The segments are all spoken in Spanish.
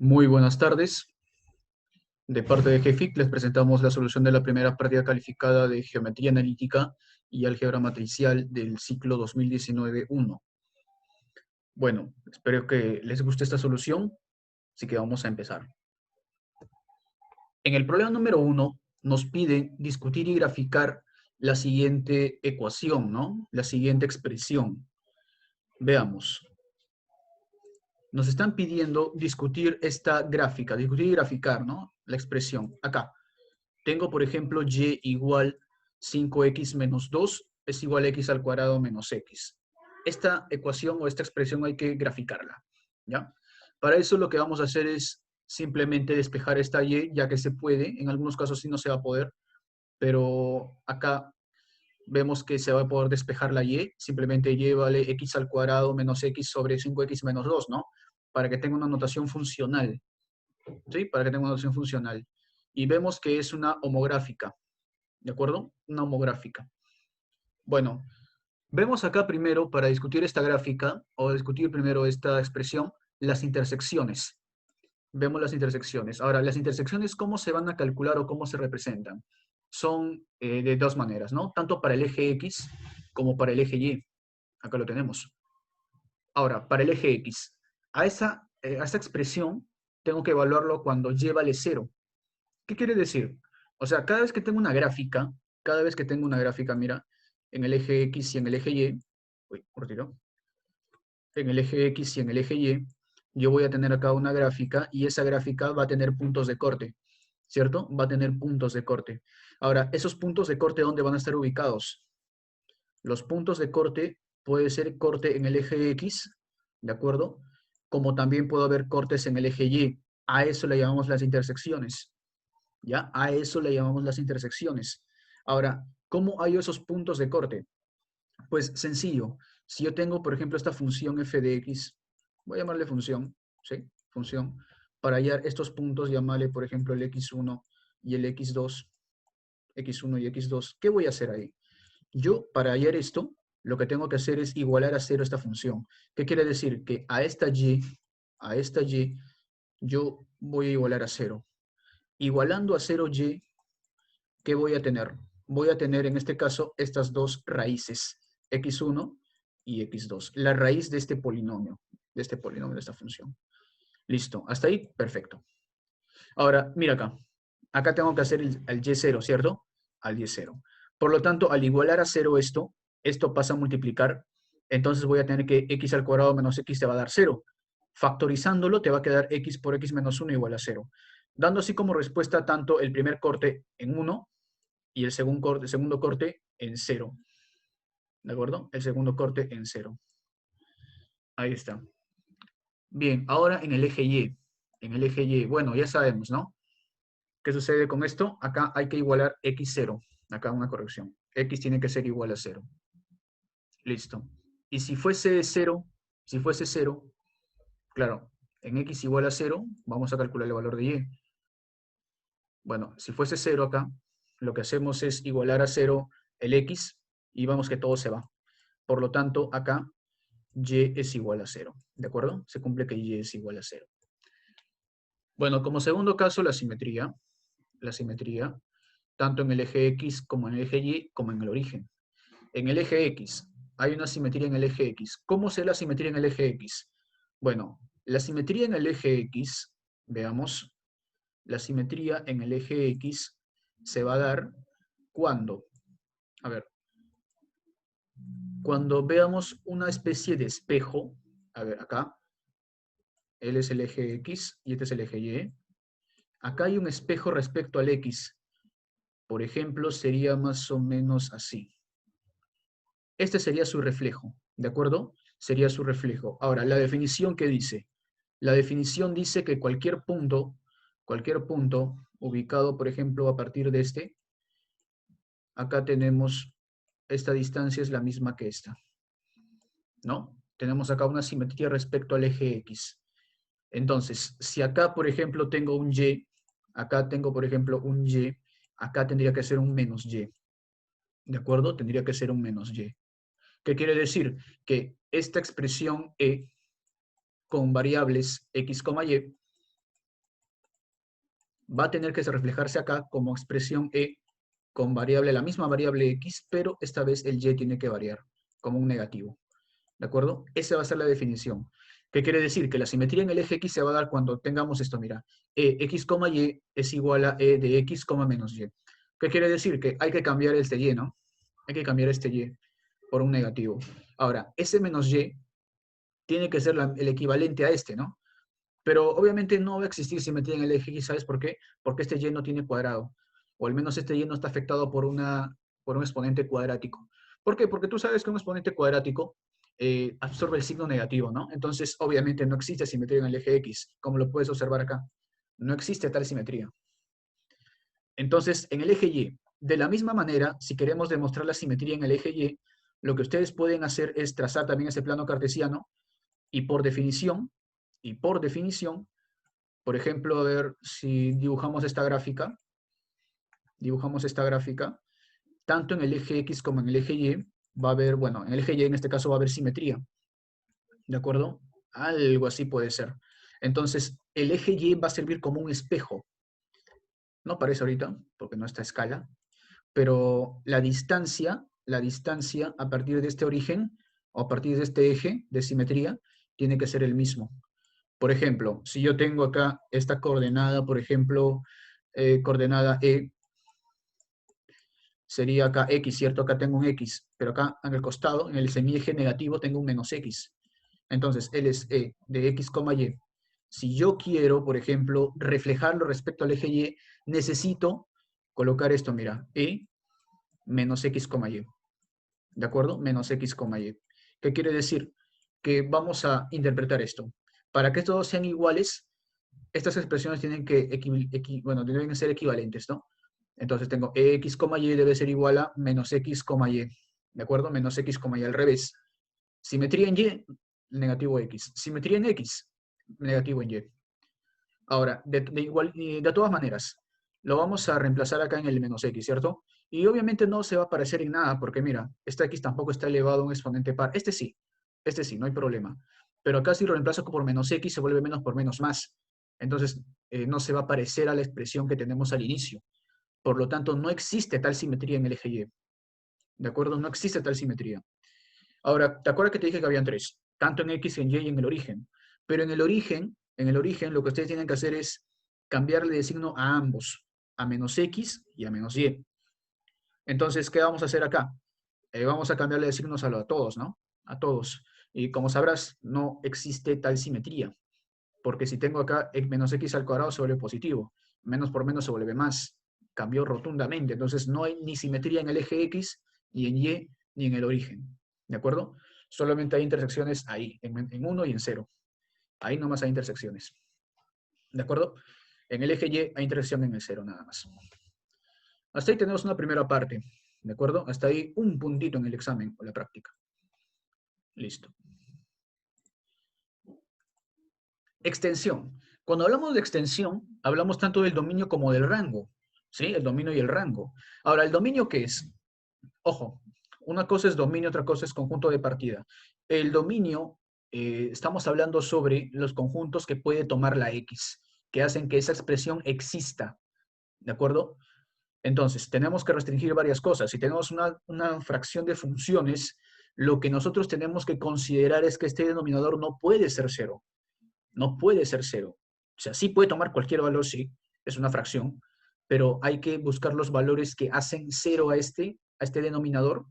Muy buenas tardes. De parte de GFIC les presentamos la solución de la primera práctica calificada de Geometría Analítica y Álgebra Matricial del ciclo 2019-1. Bueno, espero que les guste esta solución, así que vamos a empezar. En el problema número 1 nos piden discutir y graficar la siguiente ecuación, ¿no? La siguiente expresión. Veamos. Nos están pidiendo discutir esta gráfica, discutir y graficar, ¿no? La expresión. Acá. Tengo, por ejemplo, y igual 5x menos 2 es igual a x al cuadrado menos x. Esta ecuación o esta expresión hay que graficarla, ¿ya? Para eso lo que vamos a hacer es simplemente despejar esta y, ya que se puede. En algunos casos sí no se va a poder, pero acá vemos que se va a poder despejar la y. Simplemente y vale x al cuadrado menos x sobre 5x menos 2, ¿no? Para que tenga una notación funcional, ¿sí? Para que tenga una notación funcional. Y vemos que es una homográfica, ¿de acuerdo? Una homográfica. Bueno, vemos acá primero, para discutir esta gráfica, o discutir primero esta expresión, las intersecciones. Vemos las intersecciones. Ahora, las intersecciones, ¿cómo se van a calcular o cómo se representan? Son de dos maneras, ¿no? Tanto para el eje X como para el eje Y. Acá lo tenemos. Ahora, para el eje X, a esa expresión tengo que evaluarlo cuando y vale 0. ¿Qué quiere decir? O sea, cada vez que tengo una gráfica, mira, en el eje X y en el eje Y, en el eje X y en el eje Y, yo voy a tener acá una gráfica y esa gráfica va a tener puntos de corte, ¿cierto? Va a tener puntos de corte. Ahora, esos puntos de corte, ¿dónde van a estar ubicados? Los puntos de corte puede ser corte en el eje X, ¿de acuerdo? Como también puede haber cortes en el eje Y. A eso le llamamos las intersecciones. ¿Ya? A eso le llamamos las intersecciones. Ahora, ¿cómo hay esos puntos de corte? Pues sencillo. Si yo tengo, por ejemplo, esta función f de x, voy a llamarle función, ¿sí? Función. Para hallar estos puntos, llamarle, por ejemplo, el x1 y el x2, x1 y x2. ¿Qué voy a hacer ahí? Yo, para hallar esto, lo que tengo que hacer es igualar a 0 esta función. ¿Qué quiere decir? Que a esta y, yo voy a igualar a 0. Igualando a 0y, ¿qué voy a tener? Voy a tener en este caso estas dos raíces, x1 y x2, la raíz de este polinomio, de esta función. Listo, hasta ahí, perfecto. Ahora, mira acá. Acá tengo que hacer el y0, ¿cierto? Al y0. Por lo tanto, al igualar a 0 esto pasa a multiplicar. Entonces voy a tener que x al cuadrado menos x te va a dar 0. Factorizándolo te va a quedar x por x menos 1 igual a 0. Dando así como respuesta tanto el primer corte en 1 y el segundo corte en 0. ¿De acuerdo? El segundo corte en 0. Ahí está. Bien, ahora en el eje Y. En el eje Y, bueno, ya sabemos, ¿no? ¿Qué sucede con esto? Acá hay que igualar x0. Acá una corrección. X tiene que ser igual a 0. Listo. Y si fuese 0, claro, en x igual a 0, vamos a calcular el valor de y. Bueno, si fuese 0 acá, lo que hacemos es igualar a 0 el x y vamos que todo se va. Por lo tanto, acá y es igual a 0. ¿De acuerdo? Se cumple que y es igual a 0. Bueno, como segundo caso, la simetría, tanto en el eje X como en el eje Y, como en el origen. En el eje X, hay una simetría en el eje X. ¿Cómo será la simetría en el eje X? Bueno, la simetría en el eje X, veamos, la simetría en el eje X se va a dar cuando, a ver, cuando veamos una especie de espejo, a ver, acá, él es el eje X y este es el eje Y. Acá hay un espejo respecto al X. Por ejemplo, sería más o menos así. Este sería su reflejo, ¿de acuerdo? Sería su reflejo. Ahora, la definición, ¿qué dice? La definición dice que cualquier punto ubicado, por ejemplo, a partir de este, acá tenemos, esta distancia es la misma que esta, ¿no? Tenemos acá una simetría respecto al eje X. Entonces, si acá, por ejemplo, tengo un Y, acá tengo, por ejemplo, un Y, acá tendría que ser un menos Y. ¿De acuerdo? Tendría que ser un menos Y. ¿Qué quiere decir? Que esta expresión E con variables X, Y va a tener que reflejarse acá como expresión e con variable, la misma variable x, pero esta vez el y tiene que variar como un negativo. ¿De acuerdo? Esa va a ser la definición. ¿Qué quiere decir? Que la simetría en el eje x se va a dar cuando tengamos esto, mira, x, y es igual a e de x, menos y. ¿Qué quiere decir? Que hay que cambiar este y, ¿no? Hay que cambiar este y por un negativo. Ahora, ese menos y tiene que ser el equivalente a este, ¿no? Pero obviamente no va a existir simetría en el eje X, ¿sabes por qué? Porque este Y no tiene cuadrado, o al menos este Y no está afectado por un exponente cuadrático. ¿Por qué? Porque tú sabes que un exponente cuadrático absorbe el signo negativo, ¿no? Entonces, obviamente no existe simetría en el eje X, como lo puedes observar acá. No existe tal simetría. Entonces, en el eje Y, de la misma manera, si queremos demostrar la simetría en el eje Y, lo que ustedes pueden hacer es trazar también ese plano cartesiano y y por definición, por ejemplo, a ver si dibujamos esta gráfica, tanto en el eje X como en el eje Y, va a haber, bueno, en el eje Y en este caso va a haber simetría, ¿de acuerdo? Algo así puede ser. Entonces, el eje Y va a servir como un espejo. No aparece ahorita, porque no está a escala, pero la distancia a partir de este origen, o a partir de este eje de simetría, tiene que ser el mismo. Por ejemplo, si yo tengo acá esta coordenada, por ejemplo, coordenada E, sería acá X, ¿cierto? Acá tengo un X, pero acá en el costado, en el semieje negativo, tengo un menos X. Entonces, él es E de X, Y. Si yo quiero, por ejemplo, reflejarlo respecto al eje Y, necesito colocar esto, mira, E menos X, Y. ¿De acuerdo? Menos X, Y. ¿Qué quiere decir? Que vamos a interpretar esto. Para que todos sean iguales, estas expresiones tienen que, bueno, deben ser equivalentes, ¿no? Entonces tengo x, y debe ser igual a menos x, y. ¿De acuerdo? Menos x, y al revés. Simetría en y, negativo x. Simetría en x, negativo en y. Ahora, de todas maneras, lo vamos a reemplazar acá en el menos x, ¿cierto? Y obviamente no se va a parecer en nada, porque mira, esta x tampoco está elevado a un exponente par. Este sí, no hay problema. Pero acá si lo reemplazo por menos x, se vuelve menos por menos más. Entonces, no se va a parecer a la expresión que tenemos al inicio. Por lo tanto, no existe tal simetría en el eje Y. ¿De acuerdo? No existe tal simetría. Ahora, ¿te acuerdas que te dije que habían tres? Tanto en X, en Y y en el origen. Pero en el origen, lo que ustedes tienen que hacer es cambiarle de signo a ambos, a menos X y a menos Y. Entonces, ¿qué vamos a hacer acá? Vamos a cambiarle de signos a todos, ¿no? A todos. Y como sabrás, no existe tal simetría. Porque si tengo acá menos X al cuadrado se vuelve positivo. Menos por menos se vuelve más. Cambió rotundamente. Entonces, no hay ni simetría en el eje X, ni en Y, ni en el origen. ¿De acuerdo? Solamente hay intersecciones ahí, en 1 y en 0. Ahí nomás hay intersecciones. ¿De acuerdo? En el eje Y hay intersección en el 0 nada más. Hasta ahí tenemos una primera parte. ¿De acuerdo? Hasta ahí un puntito en el examen o la práctica. Listo. Extensión. Cuando hablamos de extensión, hablamos tanto del dominio como del rango. ¿Sí? El dominio y el rango. Ahora, ¿el dominio qué es? Ojo, una cosa es dominio, otra cosa es conjunto de partida. El dominio, estamos hablando sobre los conjuntos que puede tomar la X, que hacen que esa expresión exista. ¿De acuerdo? Entonces, tenemos que restringir varias cosas. Si tenemos una fracción de funciones, lo que nosotros tenemos que considerar es que este denominador no puede ser cero. No puede ser cero. O sea, sí puede tomar cualquier valor, sí, es una fracción, pero hay que buscar los valores que hacen cero a este denominador.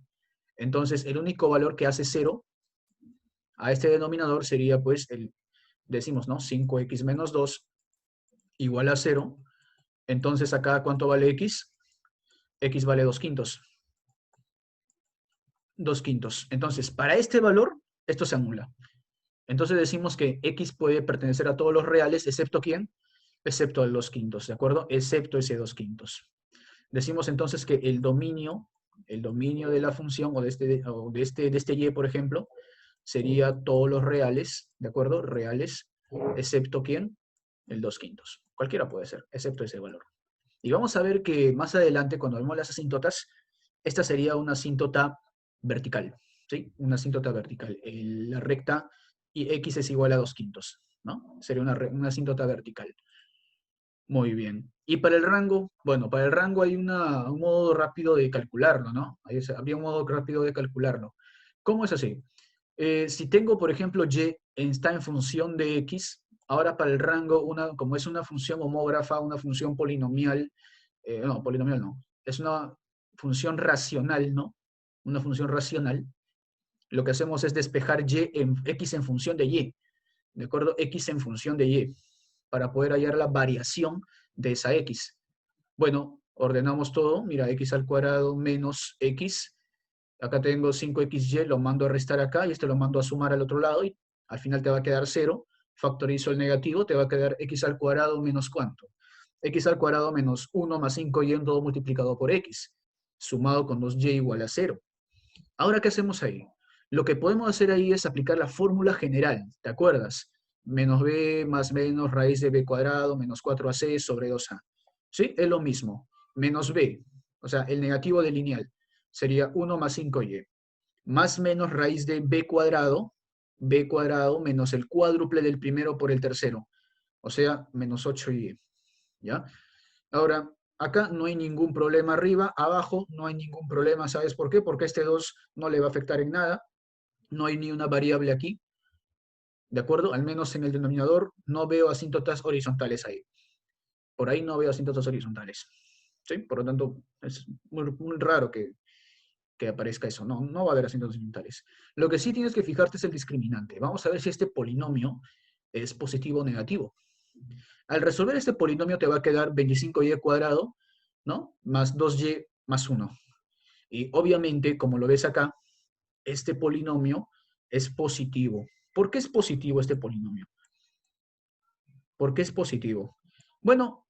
Entonces, el único valor que hace cero a este denominador sería, pues, decimos, ¿no? 5x menos 2 igual a 0. Entonces, acá, ¿cuánto vale x? X vale 2 quintos. 2 quintos. Entonces, para este valor, esto se anula. Entonces decimos que x puede pertenecer a todos los reales, excepto ¿quién? Excepto el 2 quintos, ¿de acuerdo? Excepto ese 2 quintos. Decimos entonces que el dominio de la función o de este y, por ejemplo, sería todos los reales, ¿de acuerdo? Reales, excepto ¿quién? El 2 quintos. Cualquiera puede ser, excepto ese valor. Y vamos a ver que más adelante, cuando vemos las asíntotas, esta sería una asíntota vertical, ¿sí? Una asíntota vertical. La recta y x es igual a 2 quintos, ¿no? Sería una asíntota vertical. Muy bien. Y para el rango, bueno, para el rango hay un modo rápido de calcularlo, ¿no? Habría un modo rápido de calcularlo. ¿Cómo es así? Si tengo, por ejemplo, está en función de x, ahora para el rango, como es una función homógrafa, una función polinomial, no, polinomial no, es una función racional, ¿no? Una función racional. Lo que hacemos es despejar x en función de y, ¿de acuerdo? X en función de y, para poder hallar la variación de esa x. Bueno, ordenamos todo. Mira, x al cuadrado menos x. Acá tengo 5xy, lo mando a restar acá y este lo mando a sumar al otro lado y al final te va a quedar 0. Factorizo el negativo, te va a quedar x al cuadrado menos ¿cuánto? X al cuadrado menos 1 más 5y en todo multiplicado por x, sumado con 2y igual a 0. Ahora, ¿qué hacemos ahí? Lo que podemos hacer ahí es aplicar la fórmula general, ¿te acuerdas? Menos b más menos raíz de b cuadrado menos 4ac sobre 2a. ¿Sí? Es lo mismo. Menos b, o sea, el negativo del lineal, sería 1 más 5y. Más menos raíz de b cuadrado menos el cuádruple del primero por el tercero, o sea, menos 8y. ¿Ya? Ahora, acá no hay ningún problema arriba, abajo no hay ningún problema, ¿sabes por qué? Porque este 2 no le va a afectar en nada, no hay ni una variable aquí, ¿de acuerdo? Al menos en el denominador no veo asíntotas horizontales ahí. Por ahí no veo asíntotas horizontales, ¿sí? Por lo tanto, es muy raro que aparezca eso, no va a haber asíntotas horizontales. Lo que sí tienes que fijarte es el discriminante. Vamos a ver si este polinomio es positivo o negativo. Al resolver este polinomio te va a quedar 25y cuadrado, ¿no? Más 2y más 1. Y obviamente, como lo ves acá, este polinomio es positivo. ¿Por qué es positivo este polinomio? ¿Por qué es positivo? Bueno,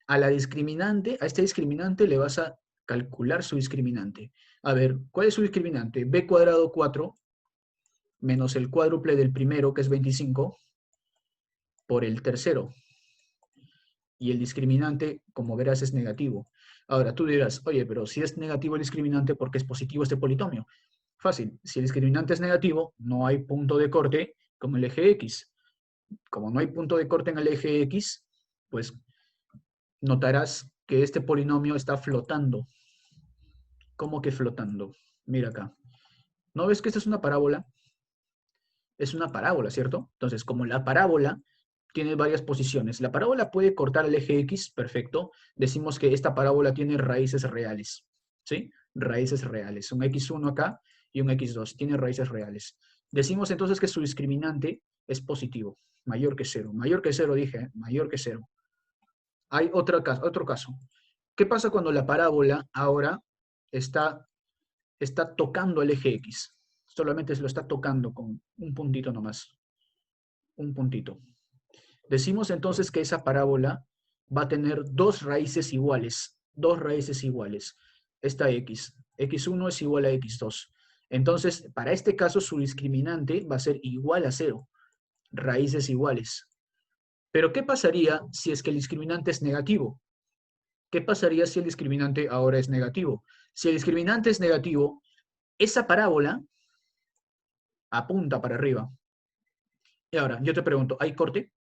a este discriminante le vas a calcular su discriminante. A ver, ¿cuál es su discriminante? B cuadrado 4 menos el cuádruple del primero, que es 25, por el tercero. Y el discriminante, como verás, es negativo. Ahora, tú dirás, oye, pero si es negativo el discriminante, ¿por qué es positivo este polinomio? Fácil, si el discriminante es negativo, no hay punto de corte como el eje X. Como no hay punto de corte en el eje X, pues notarás que este polinomio está flotando. ¿Cómo que flotando? Mira acá. ¿No ves que esta es una parábola? Es una parábola, ¿cierto? Entonces, como la parábola tiene varias posiciones, la parábola puede cortar el eje X, perfecto. Decimos que esta parábola tiene raíces reales, ¿sí? Raíces reales. Un x1 acá y un x2. Tiene raíces reales. Decimos entonces que su discriminante es positivo, mayor que 0. Mayor que 0 dije, ¿eh? Mayor que 0. Hay otro caso. ¿Qué pasa cuando la parábola ahora está tocando el eje X? Solamente se lo está tocando con un puntito nomás. Un puntito. Decimos entonces que esa parábola va a tener dos raíces iguales. Dos raíces iguales. Esta X. X1 es igual a X2. Entonces, para este caso, su discriminante va a ser igual a 0. Raíces iguales. Pero, ¿qué pasaría si es que el discriminante es negativo? ¿Qué pasaría si el discriminante ahora es negativo? Si el discriminante es negativo, esa parábola apunta para arriba. Y ahora, yo te pregunto, ¿hay corte?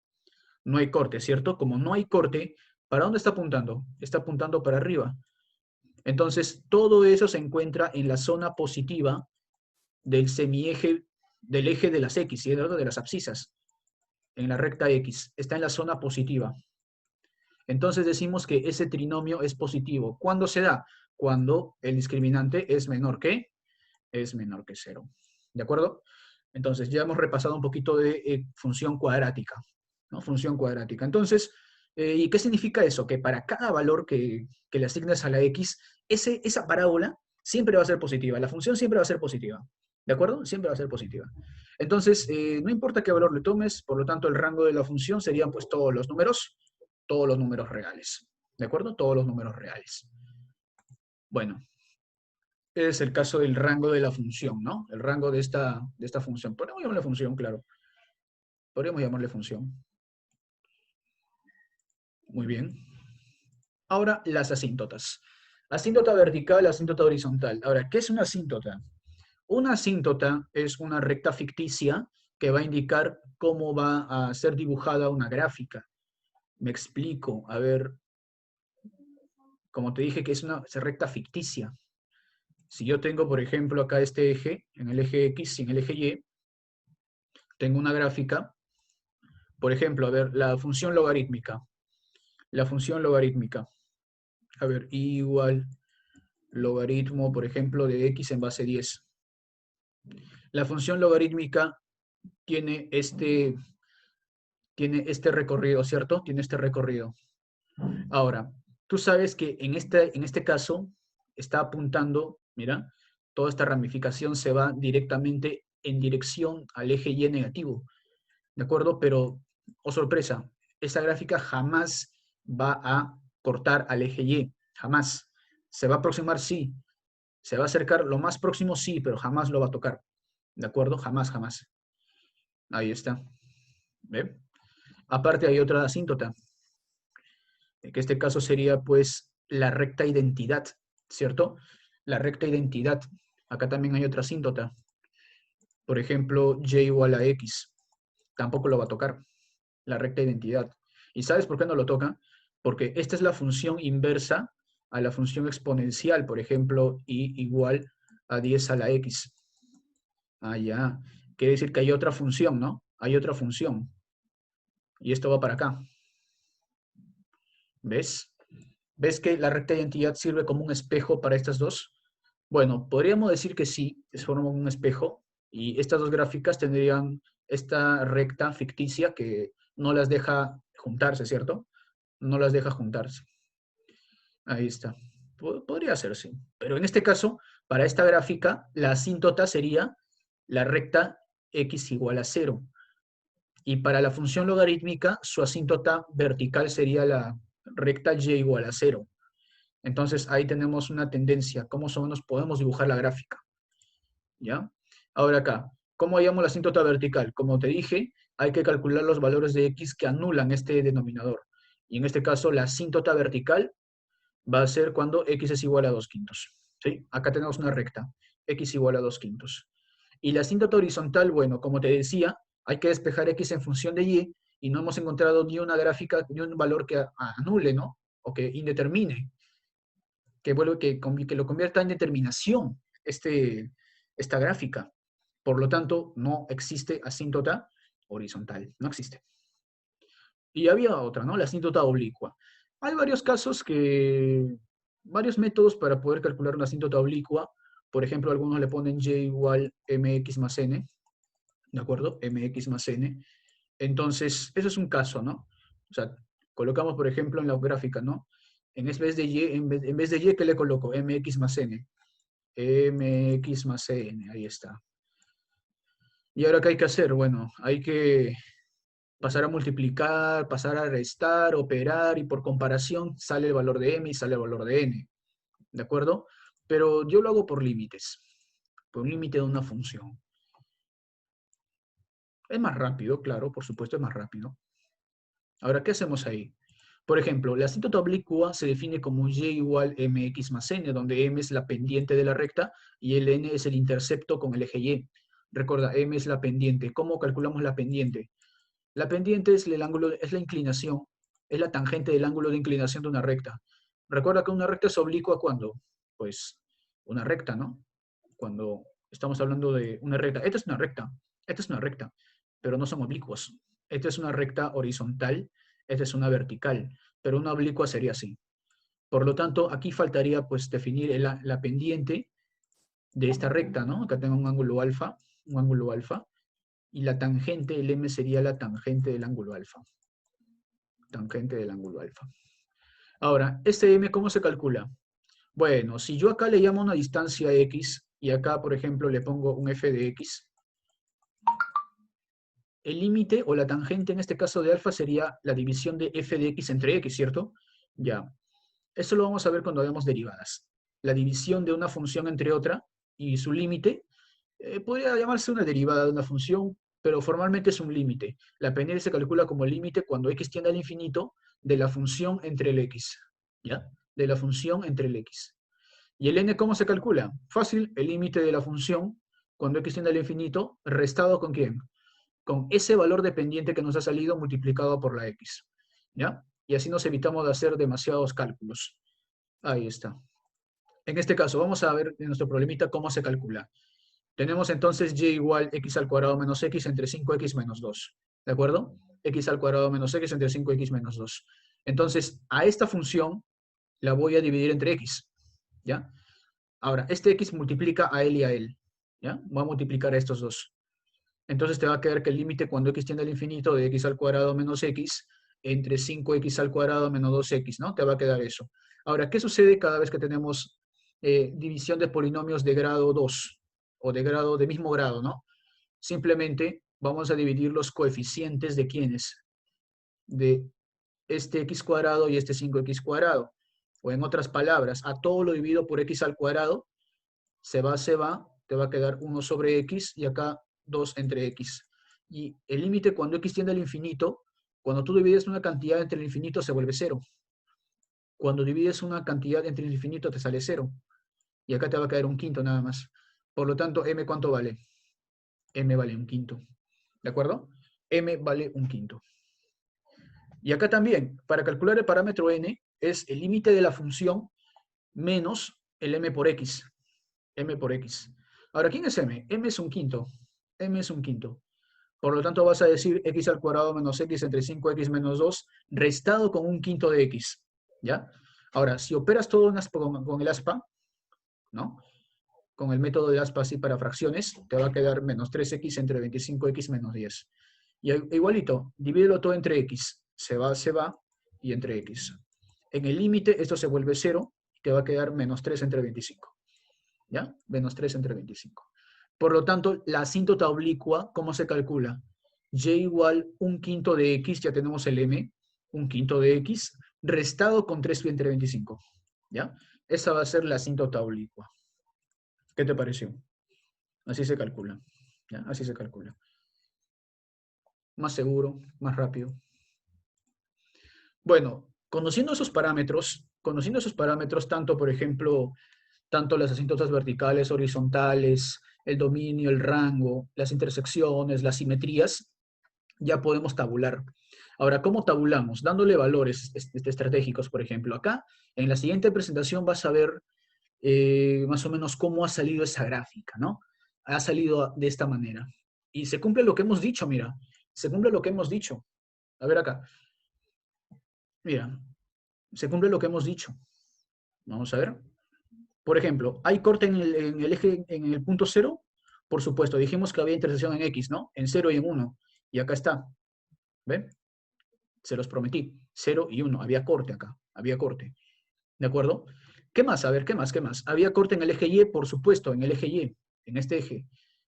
No hay corte, ¿cierto? Como no hay corte, ¿para dónde está apuntando? Está apuntando para arriba. Entonces, todo eso se encuentra en la zona positiva del semieje, del eje de las X, ¿cierto? De las abscisas, en la recta X. Está en la zona positiva. Entonces decimos que ese trinomio es positivo. ¿Cuándo se da? Cuando el discriminante es menor que 0. ¿De acuerdo? Entonces ya hemos repasado un poquito de función cuadrática, ¿no? Función cuadrática. Entonces, ¿y qué significa eso? Que para cada valor que le asignes a la x, esa parábola siempre va a ser positiva. La función siempre va a ser positiva. ¿De acuerdo? Siempre va a ser positiva. Entonces, no importa qué valor le tomes, por lo tanto, el rango de la función serían pues todos los números reales. ¿De acuerdo? Todos los números reales. Bueno, es el caso del rango de la función, ¿no? El rango de esta función. Podríamos llamarle función, claro. Podríamos llamarle función. Muy bien. Ahora, las asíntotas. Asíntota vertical, asíntota horizontal. Ahora, ¿qué es una asíntota? Una asíntota es una recta ficticia que va a indicar cómo va a ser dibujada una gráfica. Me explico. A ver, como te dije que es una recta ficticia. Si yo tengo, por ejemplo, acá este eje, en el eje X y en el eje Y, tengo una gráfica, por ejemplo, a ver, la función logarítmica. La función logarítmica. A ver, y igual logaritmo, por ejemplo, de X en base 10. La función logarítmica tiene este recorrido, ¿cierto? Tiene este recorrido. Ahora, tú sabes que en este caso está apuntando, mira, toda esta ramificación se va directamente en dirección al eje Y negativo, ¿de acuerdo? Pero, oh sorpresa, esa gráfica jamás va a cortar al eje Y, jamás. ¿Se va a aproximar? Sí. ¿Se va a acercar lo más próximo? Sí, pero jamás lo va a tocar, ¿de acuerdo? Jamás, jamás. Ahí está. ¿Ve? Aparte hay otra asíntota, que este caso sería pues la recta identidad, ¿cierto? La recta identidad. Acá también hay otra asíntota. Por ejemplo, y igual a x. Tampoco lo va a tocar, la recta identidad. ¿Y sabes por qué no lo toca? Porque esta es la función inversa a la función exponencial, por ejemplo, y igual a 10 a la x. Ah, ya. Quiere decir que hay otra función, ¿no? Hay otra función. Y esto va para acá. ¿Ves? ¿Ves que la recta de identidad sirve como un espejo para estas dos? Bueno, podríamos decir que sí, forman un espejo y estas dos gráficas tendrían esta recta ficticia que no las deja juntarse, ¿cierto? No las deja juntarse. Ahí está. Podría ser, sí. Pero en este caso, para esta gráfica, la asíntota sería la recta x igual a 0. Y para la función logarítmica, su asíntota vertical sería la recta y igual a 0. Entonces ahí tenemos una tendencia, cómo más o menos podemos dibujar la gráfica. ¿Ya? Ahora acá, ¿cómo hallamos la asíntota vertical? Como te dije, hay que calcular los valores de x que anulan este denominador. Y en este caso, la asíntota vertical va a ser cuando x es igual a 2 quintos. ¿Sí? Acá tenemos una recta, x igual a 2 quintos. Y la asíntota horizontal, bueno, como te decía, hay que despejar x en función de y no hemos encontrado ni una gráfica, ni un valor que anule, ¿no? O que indetermine, que lo convierta en determinación esta gráfica. Por lo tanto, no existe asíntota horizontal, no existe. Y había otra, ¿no? La asíntota oblicua. Hay varios métodos para poder calcular una asíntota oblicua. Por ejemplo, algunos le ponen y igual mx más n, ¿de acuerdo? Mx más n. Entonces, eso es un caso, ¿no? O sea, colocamos, por ejemplo, en la gráfica, ¿no? En vez de y, ¿qué le coloco? Mx más n. Mx más n, ahí está. ¿Y ahora qué hay que hacer? Bueno, hay que pasar a multiplicar, pasar a restar, operar, y por comparación sale el valor de m y sale el valor de n. ¿De acuerdo? Pero yo lo hago por límites, por un límite de una función. Es más rápido, claro, por supuesto es más rápido. Ahora, ¿qué hacemos ahí? Por ejemplo, la asíntota oblicua se define como y igual mx más n, donde m es la pendiente de la recta y el n es el intercepto con el eje y. Recuerda, m es la pendiente. ¿Cómo calculamos la pendiente? La pendiente es la inclinación, es la tangente del ángulo de inclinación de una recta. Recuerda que una recta es oblicua cuando, pues, una recta, ¿no? Cuando estamos hablando de una recta. Esta es una recta, pero no son oblicuos. Esta es una recta horizontal, esta es una vertical, pero una oblicua sería así. Por lo tanto, aquí faltaría, pues, definir la pendiente de esta recta, ¿no? Acá tengo un ángulo alfa, y la tangente, el m sería la tangente del ángulo alfa. Tangente del ángulo alfa. Ahora, este m, ¿cómo se calcula? Bueno, si yo acá le llamo una distancia x, y acá, por ejemplo, le pongo un f de x, el límite o la tangente en este caso de alfa sería la división de f de x entre x, ¿cierto? Ya. Eso lo vamos a ver cuando veamos derivadas. La división de una función entre otra y su límite podría llamarse una derivada de una función, pero formalmente es un límite. La pendiente se calcula como el límite cuando x tiende al infinito de la función entre el x, ¿ya? De la función entre el x. ¿Y el n cómo se calcula? Fácil, el límite de la función cuando x tiende al infinito, restado ¿con quién? Con ese valor de pendiente que nos ha salido multiplicado por la x. ¿ya? Y así nos evitamos de hacer demasiados cálculos. Ahí está. En este caso, vamos a ver en nuestro problemita cómo se calcula. Tenemos entonces y igual x al cuadrado menos x entre 5x menos 2. ¿De acuerdo? X al cuadrado menos x entre 5x menos 2. Entonces, a esta función la voy a dividir entre x. ¿Ya? Ahora, este x multiplica a él y a él. ¿Ya? Voy a multiplicar a estos dos. Entonces te va a quedar que el límite cuando x tiende al infinito de x al cuadrado menos x entre 5x al cuadrado menos 2x, ¿no? Te va a quedar eso. Ahora, ¿qué sucede cada vez que tenemos división de polinomios de grado 2 o de mismo grado, ¿no? Simplemente vamos a dividir los coeficientes de quiénes, de este x cuadrado y este 5x cuadrado. O en otras palabras, a todo lo divido por x al cuadrado, se va, te va a quedar 1 sobre x y acá 2 entre x. Y el límite cuando x tiende al infinito, cuando tú divides una cantidad entre el infinito se vuelve 0. Cuando divides una cantidad entre el infinito te sale 0. Y acá te va a caer un quinto nada más. Por lo tanto, m ¿cuánto vale? M vale un quinto. ¿De acuerdo? M vale un quinto. Y acá también, para calcular el parámetro n, es el límite de la función menos el m por x. M por x. Ahora, ¿quién es m? M es un quinto. M es un quinto. Por lo tanto, vas a decir x al cuadrado menos x entre 5x menos 2 restado con un quinto de x. ¿Ya? Ahora, si operas todo con el aspa, ¿no? Con el método de aspa así para fracciones, te va a quedar menos 3x entre 25x menos 10. Y igualito, divídelo todo entre x. Se va, y entre x. En el límite, esto se vuelve 0 y te va a quedar menos 3 entre 25. ¿Ya? Menos 3 entre 25. Por lo tanto, la asíntota oblicua, ¿cómo se calcula? Y igual un quinto de x, ya tenemos el m, un quinto de x, restado con 3 entre 25. ¿Ya? Esa va a ser la asíntota oblicua. ¿Qué te pareció? Así se calcula. ¿Ya? Así se calcula. Más seguro, más rápido. Bueno, conociendo esos parámetros, tanto, por ejemplo, tanto las asíntotas verticales, horizontales, el dominio, el rango, las intersecciones, las simetrías, ya podemos tabular. Ahora, ¿cómo tabulamos? Dándole valores estratégicos, por ejemplo. Acá, en la siguiente presentación vas a ver más o menos cómo ha salido esa gráfica, ¿no? Ha salido de esta manera. Y se cumple lo que hemos dicho, mira. Se cumple lo que hemos dicho. A ver acá. Mira, se cumple lo que hemos dicho. Vamos a ver. Por ejemplo, ¿hay corte en el eje, en el punto 0? Por supuesto, dijimos que había intersección en X, ¿no? En 0 y en 1. Y acá está. ¿Ven? Se los prometí. 0 y 1. Había corte acá. Había corte. ¿De acuerdo? ¿Qué más? A ver, ¿qué más? ¿Qué más? Había corte en el eje Y, por supuesto, en el eje Y. En este eje.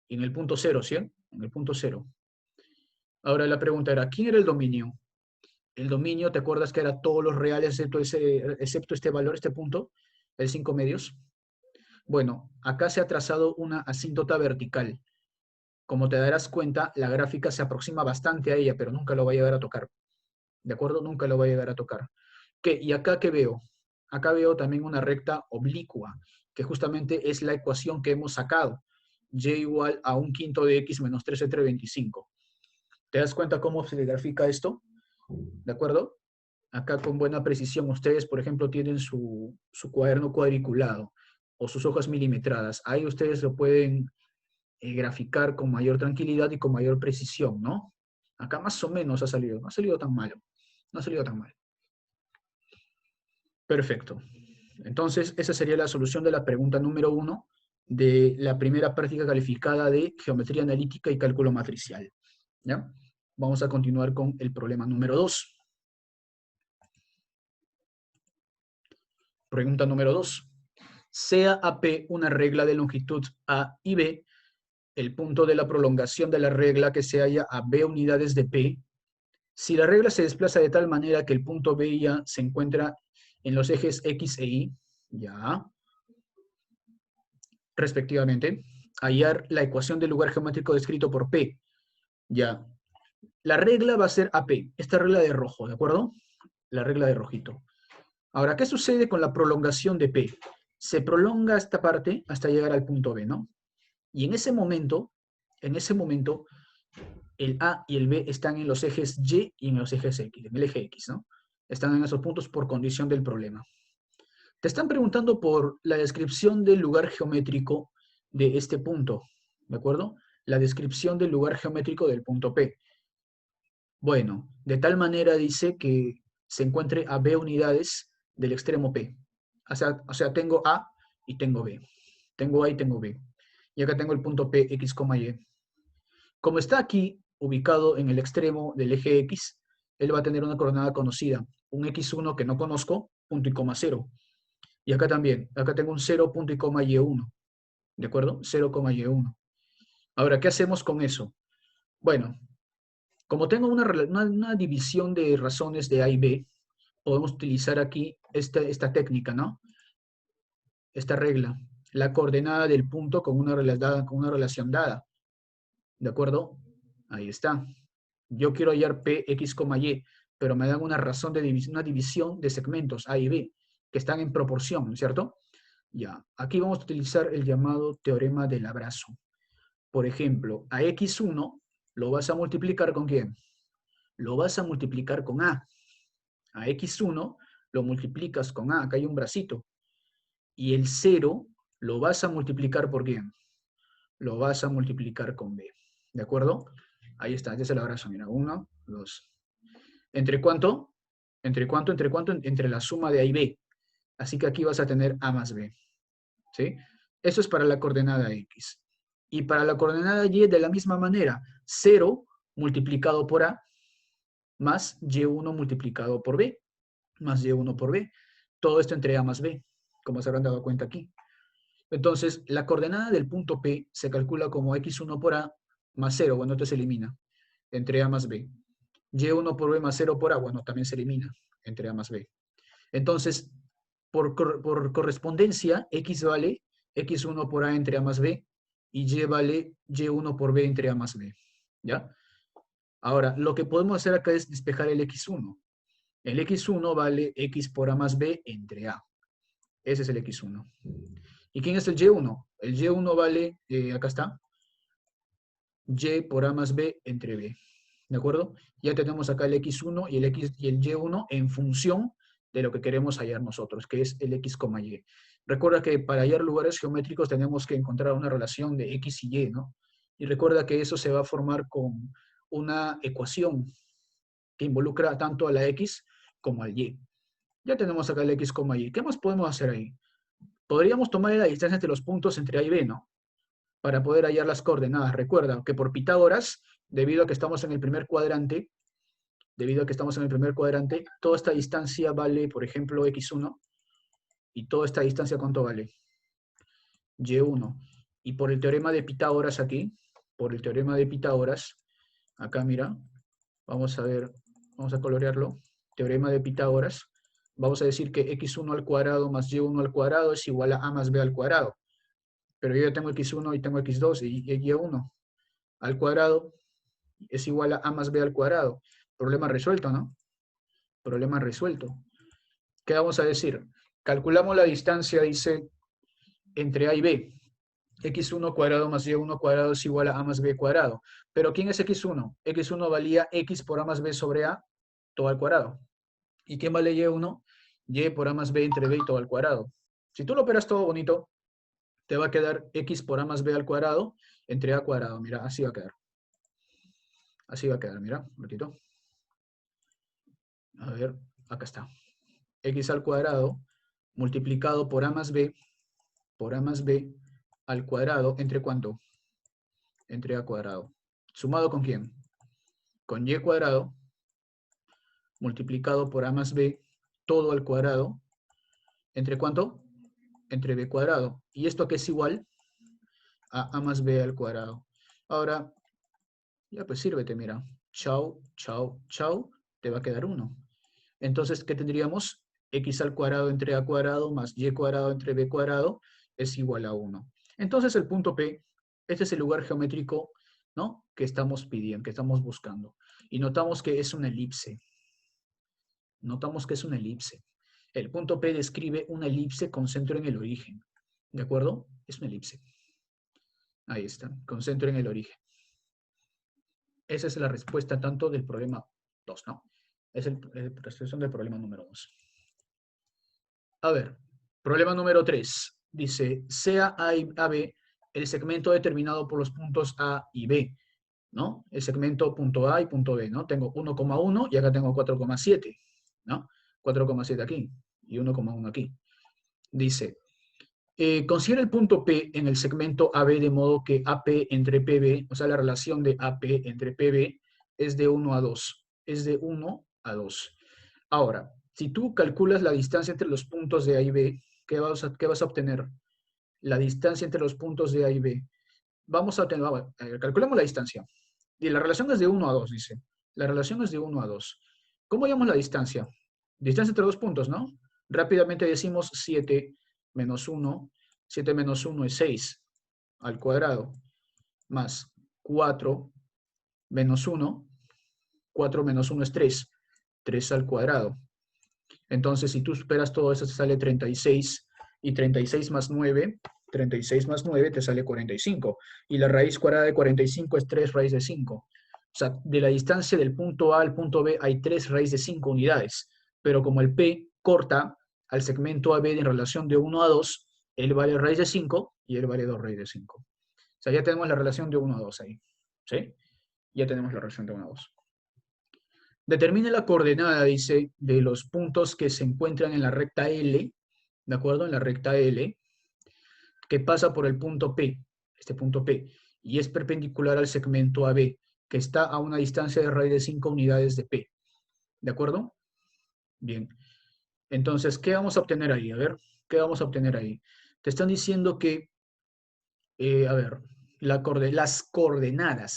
Y en el punto 0, ¿sí? En el punto 0. Ahora la pregunta era, ¿quién era el dominio? El dominio, ¿te acuerdas que era todos los reales excepto este valor, este punto? El 5 medios. Bueno, acá se ha trazado una asíntota vertical. Como te darás cuenta, la gráfica se aproxima bastante a ella, pero nunca lo va a llegar a tocar. ¿De acuerdo? Nunca lo va a llegar a tocar. ¿Qué? ¿Y acá qué veo? Acá veo también una recta oblicua, que justamente es la ecuación que hemos sacado. Y igual a un quinto de x menos 3 entre 25. ¿Te das cuenta cómo se grafica esto? ¿De acuerdo? Acá con buena precisión, ustedes, por ejemplo, tienen su cuaderno cuadriculado o sus hojas milimetradas. Ahí ustedes lo pueden graficar con mayor tranquilidad y con mayor precisión, ¿no? Acá más o menos ha salido. No ha salido tan malo. No ha salido tan mal. Perfecto. Entonces, esa sería la solución de la pregunta número 1 de la primera práctica calificada de geometría analítica y cálculo matricial. ¿Ya? Vamos a continuar con el problema número 2. Pregunta número 2. Sea AP una regla de longitud A y B, el punto de la prolongación de la regla que se halla a B unidades de P. Si la regla se desplaza de tal manera que el punto B y A se encuentra en los ejes X e Y, ya, respectivamente, hallar la ecuación del lugar geométrico descrito por P, ya. La regla va a ser AP, esta regla de rojo, ¿de acuerdo? La regla de rojito. Ahora, ¿qué sucede con la prolongación de P? Se prolonga esta parte hasta llegar al punto B, ¿no? Y en ese momento, el A y el B están en los ejes Y y en los ejes X, en el eje X, ¿no? Están en esos puntos por condición del problema. Te están preguntando por la descripción del lugar geométrico de este punto, ¿de acuerdo? La descripción del lugar geométrico del punto P. Bueno, de tal manera dice que se encuentre a B unidades del extremo P. O sea, tengo A y tengo B. Tengo A y tengo B. Y acá tengo el punto P, X, Y. Como está aquí ubicado en el extremo del eje X, él va a tener una coordenada conocida, un X1 que no conozco, punto y coma 0. Y acá también, acá tengo un 0, punto y coma Y1, ¿de acuerdo? 0, Y1. Ahora, ¿qué hacemos con eso? Bueno, como tengo una división de razones de A y B, podemos utilizar aquí esta técnica, ¿no? Esta regla, la coordenada del punto con una relación dada, ¿de acuerdo? Ahí está. Yo quiero hallar P, X, Y, pero me dan una razón de una división de segmentos A y B, que están en proporción, ¿no es cierto? Ya, aquí vamos a utilizar el llamado teorema del abrazo. Por ejemplo, a X1 lo vas a multiplicar ¿con quién? Lo vas a multiplicar con A. A X1 lo multiplicas con A, acá hay un bracito. Y el 0 lo vas a multiplicar ¿por quién? Lo vas a multiplicar con B. ¿De acuerdo? Ahí está, este es el abrazo, mira, 1, 2. ¿Entre cuánto? ¿Entre cuánto? ¿Entre cuánto? Entre la suma de A y B. Así que aquí vas a tener A más B. ¿Sí? Eso es para la coordenada X. Y para la coordenada Y de la misma manera, 0 multiplicado por A más Y1 multiplicado por B, más Y1 por B. Todo esto entre A más B, como se habrán dado cuenta aquí. Entonces, la coordenada del punto P se calcula como X1 por A más 0, bueno, esto se elimina, entre A más B. Y1 por B más 0 por A, bueno, también se elimina, entre A más B. Entonces, por correspondencia, X vale X1 por A entre A más B y Y vale Y1 por B entre A más B. ¿Ya? Ahora, lo que podemos hacer acá es despejar el X1. El X1 vale X por A más B entre A. Ese es el X1. ¿Y quién es el Y1? El Y1 vale, acá está, Y por A más B entre B. ¿De acuerdo? Ya tenemos acá el X1 y el Y1 en función de lo que queremos hallar nosotros, que es el X, Y. Recuerda que para hallar lugares geométricos tenemos que encontrar una relación de X y Y, ¿no? Y recuerda que eso se va a formar con una ecuación que involucra tanto a la X como al Y. Ya tenemos acá el X, Y. ¿Qué más podemos hacer ahí? Podríamos tomar la distancia entre los puntos entre A y B, ¿no? Para poder hallar las coordenadas. Recuerda que por Pitágoras, debido a que estamos en el primer cuadrante, toda esta distancia vale, por ejemplo, X1, y toda esta distancia, ¿cuánto vale? Y1. Y por el teorema de Pitágoras aquí, por el teorema de Pitágoras, acá mira, vamos a ver, vamos a colorearlo, teorema de Pitágoras, vamos a decir que X1 al cuadrado más Y1 al cuadrado es igual a A más B al cuadrado. Pero yo ya tengo X1 y tengo X2 y Y1 al cuadrado es igual a A más B al cuadrado. Problema resuelto, ¿no? Problema resuelto. ¿Qué vamos a decir? Calculamos la distancia, dice, entre A y B. X1 cuadrado más Y1 cuadrado es igual a A más B cuadrado. ¿Pero quién es X1? X1 valía X por A más B sobre A, todo al cuadrado. ¿Y quién vale Y1? Y por A más B entre B y todo al cuadrado. Si tú lo operas todo bonito, te va a quedar X por A más B al cuadrado entre A cuadrado. Mira, así va a quedar. Así va a quedar, mira, un ratito. A ver, acá está. X al cuadrado multiplicado por A más B al cuadrado, ¿entre cuánto? Entre A cuadrado. ¿Sumado con quién? Con Y cuadrado multiplicado por A más B todo al cuadrado, ¿entre cuánto? Entre B cuadrado. ¿Y esto qué es igual? A más B al cuadrado. Ahora, ya pues sírvete, mira. Chau, chau, chau, te va a quedar 1. Entonces, ¿qué tendríamos? X al cuadrado entre A cuadrado más Y cuadrado entre B cuadrado es igual a 1. Entonces, el punto P, este es el lugar geométrico, ¿no? Que estamos pidiendo, que estamos buscando. Y notamos que es una elipse. Notamos que es una elipse. El punto P describe una elipse con centro en el origen. ¿De acuerdo? Es una elipse. Ahí está, con centro en el origen. Esa es la respuesta tanto del problema 2, ¿no? Es la resolución del problema número 2. A ver, problema número 3. Dice, sea A y AB el segmento determinado por los puntos A y B, ¿no? El segmento punto A y punto B, ¿no? Tengo 1,1 y acá tengo 4,7, ¿no? 4,7 aquí y 1,1 aquí. Dice, considera el punto P en el segmento AB de modo que AP entre PB, o sea, la relación de AP entre PB es de 1 a 2. Es de 1 a 2. Ahora, si tú calculas la distancia entre los puntos de A y B, ¿qué vas a obtener? La distancia entre los puntos de A y B. Vamos a tener, calculemos la distancia. Y la relación es de 1 a 2, dice. La relación es de 1 a 2. ¿Cómo llamamos la distancia? Distancia entre dos puntos, ¿no? Rápidamente decimos 7 menos 1. 7 menos 1 es 6 al cuadrado, más 4 menos 1. 4 menos 1 es 3. 3 al cuadrado. Entonces, si tú superas todo eso, te sale 36. Y 36 más 9, 36 más 9 te sale 45. Y la raíz cuadrada de 45 es 3 raíz de 5. O sea, de la distancia del punto A al punto B hay 3 raíz de 5 unidades. Pero como el P corta al segmento AB en relación de 1 a 2, él vale raíz de 5 y él vale 2 raíz de 5. O sea, ya tenemos la relación de 1 a 2 ahí. ¿Sí? Ya tenemos la relación de 1 a 2. Determine la coordenada, dice, de los puntos que se encuentran en la recta L, ¿de acuerdo? En la recta L, que pasa por el punto P, este punto P, y es perpendicular al segmento AB, que está a una distancia de raíz de 5 unidades de P. ¿De acuerdo? Bien. Entonces, ¿qué vamos a obtener ahí? A ver, ¿qué vamos a obtener ahí? Te están diciendo que, a ver, las coordenadas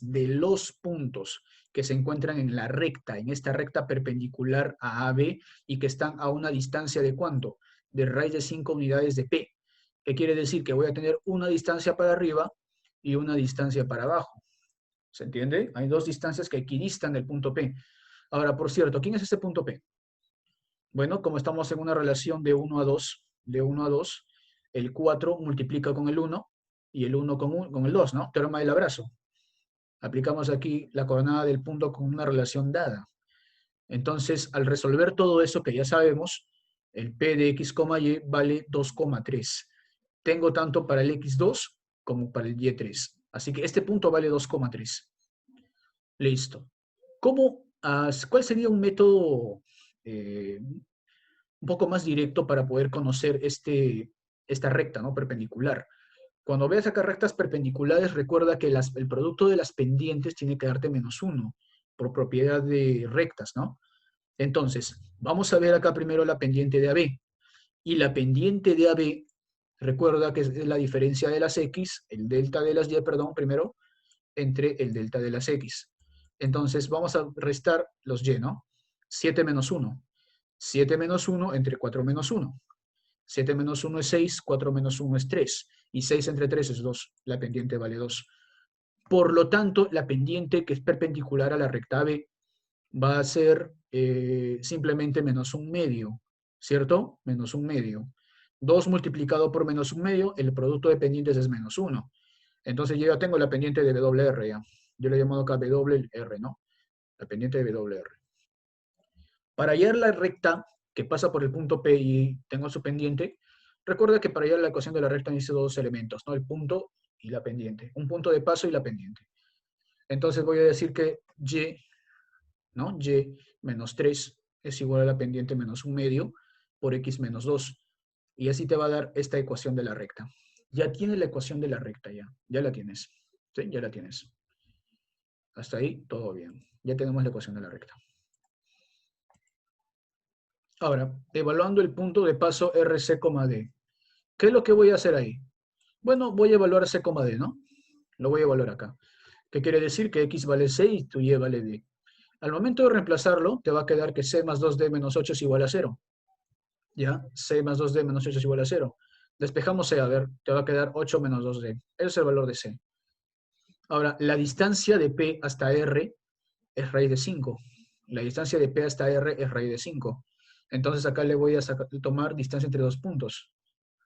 de los puntos que se encuentran en la recta, en esta recta perpendicular a AB y que están a una distancia de ¿cuánto? De raíz de 5 unidades de P. ¿Qué quiere decir? Que voy a tener una distancia para arriba y una distancia para abajo. ¿Se entiende? Hay dos distancias que equidistan del punto P. Ahora, por cierto, ¿quién es este punto P? Bueno, como estamos en una relación de 1 a 2, el 4 multiplica con el 1 y el 1 con el 2, ¿no? Teorema del abrazo. Aplicamos aquí la coordenada del punto con una relación dada. Entonces, al resolver todo eso que ya sabemos, el P de x, y vale 2,3. Tengo tanto para el x2 como para el y3. Así que este punto vale 2,3. Listo. ¿Cuál sería un método un poco más directo para poder conocer esta recta, ¿no? Perpendicular? Cuando veas acá rectas perpendiculares, recuerda que el producto de las pendientes tiene que darte -1 por propiedad de rectas, ¿no? Entonces, vamos a ver acá primero la pendiente de AB. Y la pendiente de AB, recuerda que es la diferencia de las X, el delta de las Y, perdón, primero, entre el delta de las X. Entonces, vamos a restar los Y, ¿no? 7 menos 1. 7 menos 1 entre 4 menos 1. 7 menos 1 es 6, 4 menos 1 es 3. Y 6 entre 3 es 2. La pendiente vale 2. Por lo tanto, la pendiente que es perpendicular a la recta AB va a ser simplemente -1/2, ¿cierto? -1/2. 2 multiplicado por -1/2, el producto de pendientes es -1. Entonces yo ya tengo la pendiente de WR ya. Yo le he llamado acá WR, ¿no? La pendiente de WR. Para hallar la recta que pasa por el punto P y tengo su pendiente, recuerda que para hallar la ecuación de la recta necesito dos elementos, ¿no? El punto y la pendiente. Un punto de paso y la pendiente. Entonces voy a decir que Y, ¿no? Y menos 3 es igual a la pendiente -1/2 por X menos 2. Y así te va a dar esta ecuación de la recta. Ya tienes la ecuación de la recta, ya la tienes. ¿Sí? Ya la tienes. Hasta ahí, todo bien. Ya tenemos la ecuación de la recta. Ahora, evaluando el punto de paso RC, D. ¿Qué es lo que voy a hacer ahí? Bueno, voy a evaluar C, D, ¿no? Lo voy a evaluar acá. ¿Qué quiere decir? Que X vale C y tu Y vale D. Al momento de reemplazarlo, te va a quedar que C más 2D menos 8 es igual a 0. ¿Ya? C más 2D menos 8 es igual a 0. Despejamos C, a ver, te va a quedar 8 menos 2D. Ese es el valor de C. Ahora, la distancia de P hasta R es raíz de 5. La distancia de P hasta R es raíz de 5. Entonces acá le voy a tomar distancia entre dos puntos.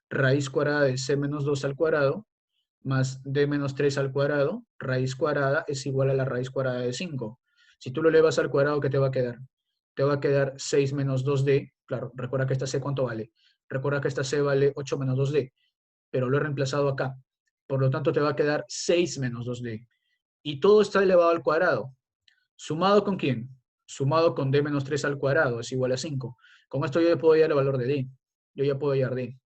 Raíz cuadrada de C menos 2 al cuadrado más d menos 3 al cuadrado, raíz cuadrada es igual a la raíz cuadrada de 5. Si tú lo elevas al cuadrado, ¿qué te va a quedar? Te va a quedar 6 menos 2d. Claro, recuerda que esta c, ¿cuánto vale? Recuerda que esta c vale 8 menos 2d, pero lo he reemplazado acá. Por lo tanto, te va a quedar 6 menos 2d. Y todo está elevado al cuadrado. ¿Sumado con quién? Sumado con d menos 3 al cuadrado es igual a 5. Con esto yo ya puedo hallar el valor de d. Yo ya puedo hallar d.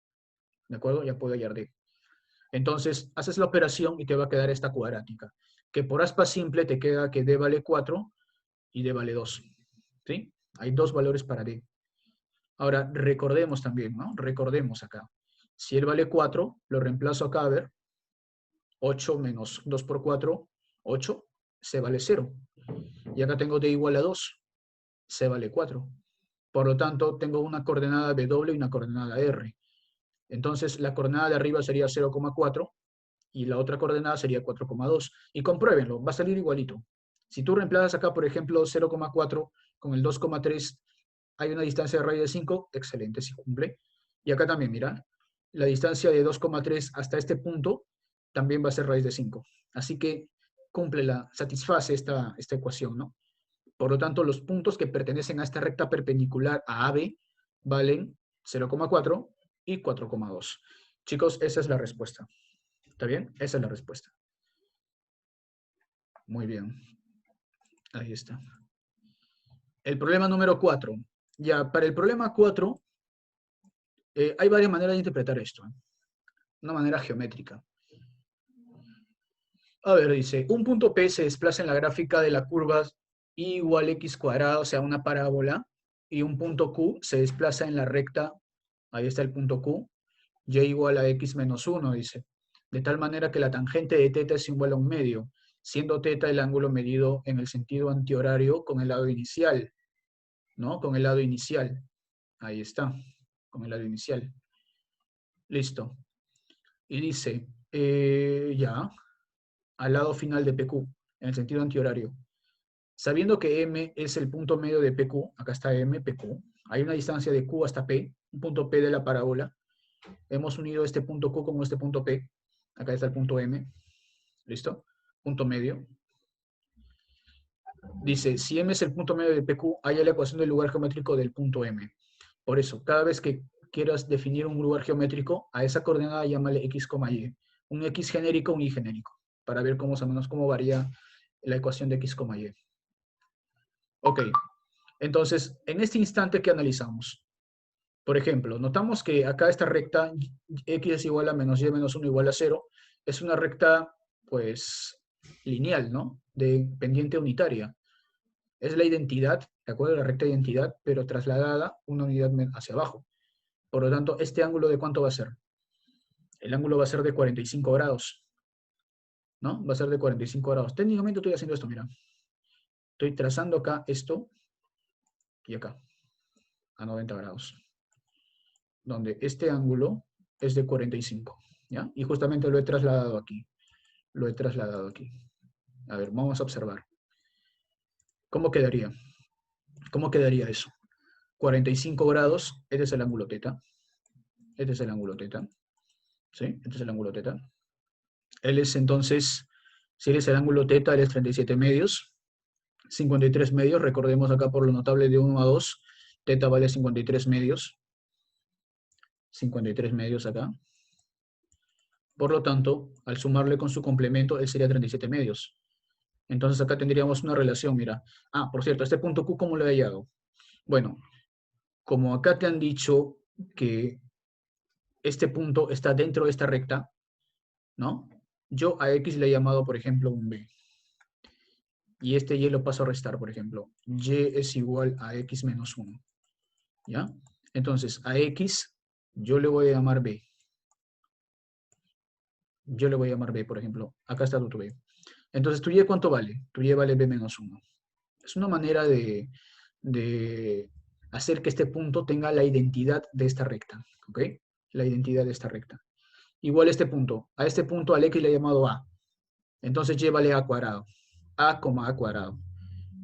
¿De acuerdo? Ya puedo hallar d. Entonces, haces la operación y te va a quedar esta cuadrática. Que por aspa simple te queda que d vale 4 y d vale 2. ¿Sí? Hay dos valores para d. Ahora, recordemos también, ¿no? Recordemos acá. Si él vale 4, lo reemplazo acá, a ver. 8 menos 2 por 4, 8. C vale 0. Y acá tengo d igual a 2. C vale 4. Por lo tanto, tengo una coordenada W y una coordenada R. Entonces, la coordenada de arriba sería 0,4 y la otra coordenada sería 4,2. Y compruébenlo, va a salir igualito. Si tú reemplazas acá, por ejemplo, 0,4 con el 2,3, hay una distancia de raíz de 5, excelente, si cumple. Y acá también, mira, la distancia de 2,3 hasta este punto también va a ser raíz de 5. Así que satisface esta ecuación, ¿no? Por lo tanto, los puntos que pertenecen a esta recta perpendicular a AB valen 0,4 y 4,2. Chicos, esa es la respuesta. ¿Está bien? Esa es la respuesta. Muy bien. Ahí está. El problema número 4. Ya, para el problema 4, hay varias maneras de interpretar esto. Una manera geométrica. A ver, dice, un punto P se desplaza en la gráfica de la curva y igual x cuadrado, o sea, una parábola, y un punto Q se desplaza en la recta, ahí está el punto Q, y igual a x menos 1, dice. De tal manera que la tangente de θ es igual a un medio, siendo θ el ángulo medido en el sentido antihorario con el lado inicial, ¿no? Con el lado inicial. Ahí está, con el lado inicial. Listo. Y dice, ya, al lado final de PQ, en el sentido antihorario. Sabiendo que M es el punto medio de PQ, acá está M, PQ, hay una distancia de Q hasta P, un punto P de la parábola. Hemos unido este punto Q con este punto P. Acá está el punto M. ¿Listo? Punto medio. Dice, si M es el punto medio de PQ, haya la ecuación del lugar geométrico del punto M. Por eso, cada vez que quieras definir un lugar geométrico, a esa coordenada llámale X, Y. Un X genérico, un Y genérico. Para ver más o menos cómo varía la ecuación de X, Y. Ok. Entonces, en este instante, ¿qué analizamos? Por ejemplo, notamos que acá esta recta x es igual a menos y menos 1 igual a 0, es una recta, pues, lineal, ¿no? De pendiente unitaria. Es la identidad, ¿de acuerdo? La recta de identidad, pero trasladada una unidad hacia abajo. Por lo tanto, ¿este ángulo de cuánto va a ser? El ángulo va a ser de 45 grados, ¿no? Va a ser de 45 grados. Técnicamente estoy haciendo esto, mira. Estoy trazando acá esto y acá, a 90 grados. Donde este ángulo es de 45, ¿ya? Y justamente lo he trasladado aquí. Lo he trasladado aquí. A ver, vamos a observar. ¿Cómo quedaría? ¿Cómo quedaría eso? 45 grados, este es el ángulo θ. Este es el ángulo θ. ¿Sí? Este es el ángulo θ. Él es entonces, si él es el ángulo θ, él es 37 medios. 53 medios, recordemos acá por lo notable de 1 a 2, θ vale 53 medios. 53 medios acá. Por lo tanto, al sumarle con su complemento, él sería 37 medios. Entonces acá tendríamos una relación, mira. Ah, por cierto, este punto Q, ¿cómo lo he hallado? Bueno, como acá te han dicho que este punto está dentro de esta recta, ¿no? Yo a X le he llamado, por ejemplo, un B. Y este Y lo paso a restar, por ejemplo. Y es igual a X menos 1. ¿Ya? Entonces, a X yo le voy a llamar B. Yo le voy a llamar B, por ejemplo. Acá está tu B. Entonces, ¿tu Y cuánto vale? Tu Y vale B menos 1. Es una manera de hacer que este punto tenga la identidad de esta recta. ¿Ok? La identidad de esta recta. Igual este punto. A este punto al X le he llamado A. Entonces Y vale A cuadrado. A, A cuadrado.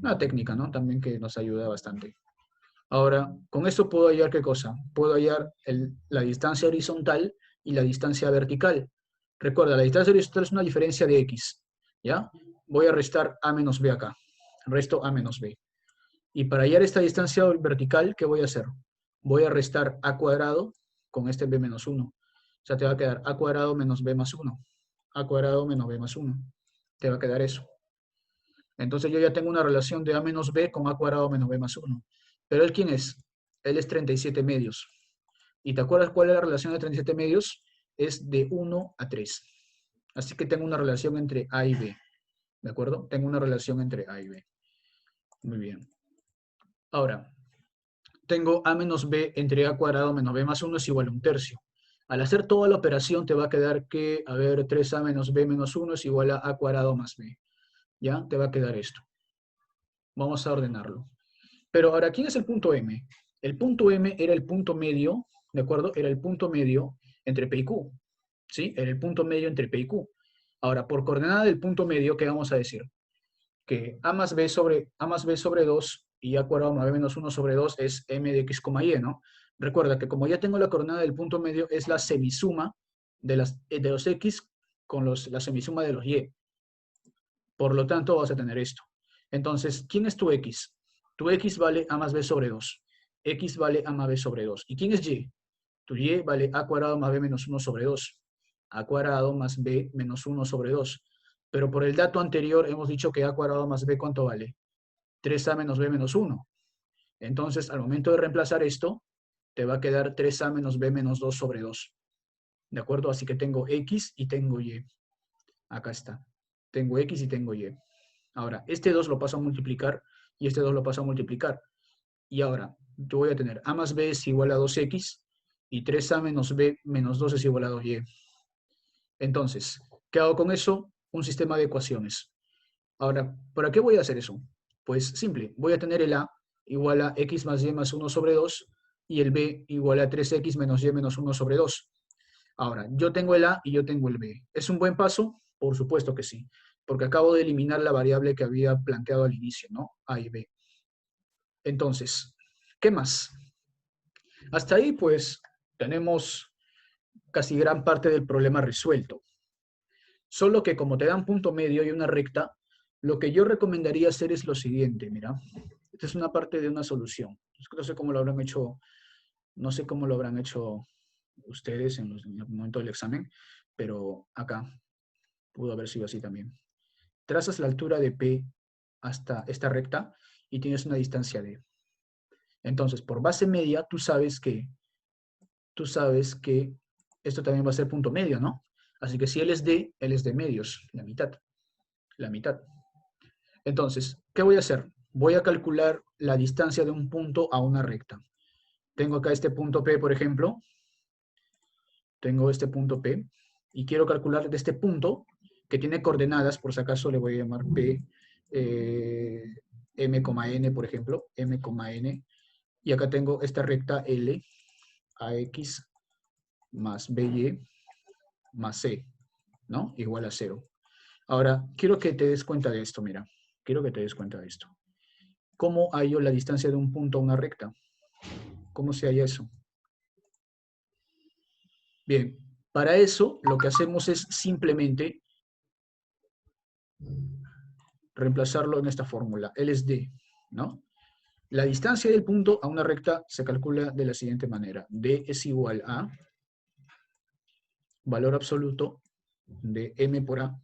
Una técnica, ¿no? También que nos ayuda bastante. Ahora, con esto puedo hallar ¿qué cosa? Puedo hallar la distancia horizontal y la distancia vertical. Recuerda, la distancia horizontal es una diferencia de x, ¿ya? Voy a restar a menos b acá. Resto a menos b. Y para hallar esta distancia vertical, ¿qué voy a hacer? Voy a restar a cuadrado con este b menos 1. O sea, te va a quedar a cuadrado menos b más 1. A cuadrado menos b más 1. Te va a quedar eso. Entonces yo ya tengo una relación de a menos b con a cuadrado menos b más 1. Pero ¿él quién es? Él es 37 medios. ¿Y te acuerdas cuál es la relación de 37 medios? Es de 1 a 3. Así que tengo una relación entre a y b. ¿De acuerdo? Tengo una relación entre a y b. Muy bien. Ahora, tengo a menos b entre a cuadrado menos b más 1 es igual a 1/3. Al hacer toda la operación te va a quedar que, a ver, 3a menos b menos 1 es igual a cuadrado más b. ¿Ya? Te va a quedar esto. Vamos a ordenarlo. Pero ahora, ¿quién es el punto M? El punto M era el punto medio, ¿de acuerdo? Era el punto medio entre P y Q. ¿Sí? Era el punto medio entre P y Q. Ahora, por coordenada del punto medio, ¿qué vamos a decir? Que a más b sobre 2 y a cuadrado más b menos 1 sobre 2 es m de x, y, ¿no? Recuerda que como ya tengo la coordenada del punto medio, es la semisuma de los x con la semisuma de los y. Por lo tanto, vas a tener esto. Entonces, ¿quién es tu x? Tu x vale a más b sobre 2. X vale a más b sobre 2. ¿Y quién es y? Tu y vale a cuadrado más b menos 1 sobre 2. A cuadrado más b menos 1 sobre 2. Pero por el dato anterior hemos dicho que a cuadrado más b, ¿cuánto vale? 3a menos b menos 1. Entonces, al momento de reemplazar esto, te va a quedar 3a menos b menos 2 sobre 2. ¿De acuerdo? Así que tengo x y tengo y. Acá está. Tengo x y tengo y. Ahora, este 2 lo paso a multiplicar y este 2 lo paso a multiplicar. Y ahora, yo voy a tener a más b es igual a 2x y 3a menos b menos 2 es igual a 2y. Entonces, ¿qué hago con eso? Un sistema de ecuaciones. Ahora, ¿para qué voy a hacer eso? Pues simple, voy a tener el a igual a x más y más 1 sobre 2 y el b igual a 3x menos y menos 1 sobre 2. Ahora, yo tengo el a y yo tengo el b. ¿Es un buen paso? Por supuesto que sí, porque acabo de eliminar la variable que había planteado al inicio, ¿no? A y b. Entonces, ¿qué más? Hasta ahí, pues, tenemos casi gran parte del problema resuelto. Solo que como te dan punto medio y una recta, lo que yo recomendaría hacer es lo siguiente, mira. Esta es una parte de una solución. No sé cómo lo habrán hecho, no sé cómo lo habrán hecho ustedes en el momento del examen, pero acá pudo haber sido así también. Trazas la altura de P hasta esta recta y tienes una distancia D. Entonces, por base media, tú sabes que esto también va a ser punto medio, ¿no? Así que si él es de medios, la mitad. La mitad. Entonces, ¿qué voy a hacer? Voy a calcular la distancia de un punto a una recta. Tengo acá este punto P, por ejemplo. Tengo este punto P. Y quiero calcular de este punto, que tiene coordenadas, por si acaso le voy a llamar P, M, N, por ejemplo. M, N. Y acá tengo esta recta L, AX más BY más C, ¿no? Igual a 0. Ahora, quiero que te des cuenta de esto, mira. Quiero que te des cuenta de esto. ¿Cómo hallo la distancia de un punto a una recta? ¿Cómo se halla eso? Bien, para eso lo que hacemos es simplemente reemplazarlo en esta fórmula. L es D, ¿no? La distancia del punto a una recta se calcula de la siguiente manera. D es igual a valor absoluto de M por A.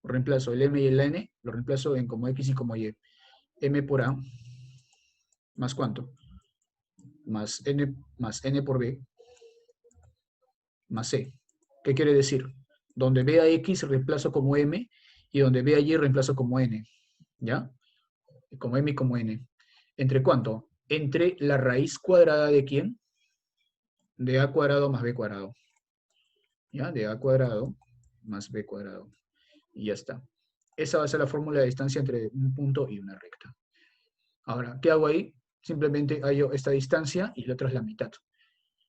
Reemplazo el M y el N, lo reemplazo en como X y como Y. M por A más ¿cuánto? Más N por B más C. ¿Qué quiere decir? Donde vea X reemplazo como M y donde vea Y reemplazo como N. ¿Ya? Como M y como N. ¿Entre cuánto? Entre la raíz cuadrada de ¿quién? De A cuadrado más B cuadrado. ¿Ya? De A cuadrado más B cuadrado. Y ya está. Esa va a ser la fórmula de distancia entre un punto y una recta. Ahora, ¿qué hago ahí? Simplemente hallo esta distancia y la otra es la mitad.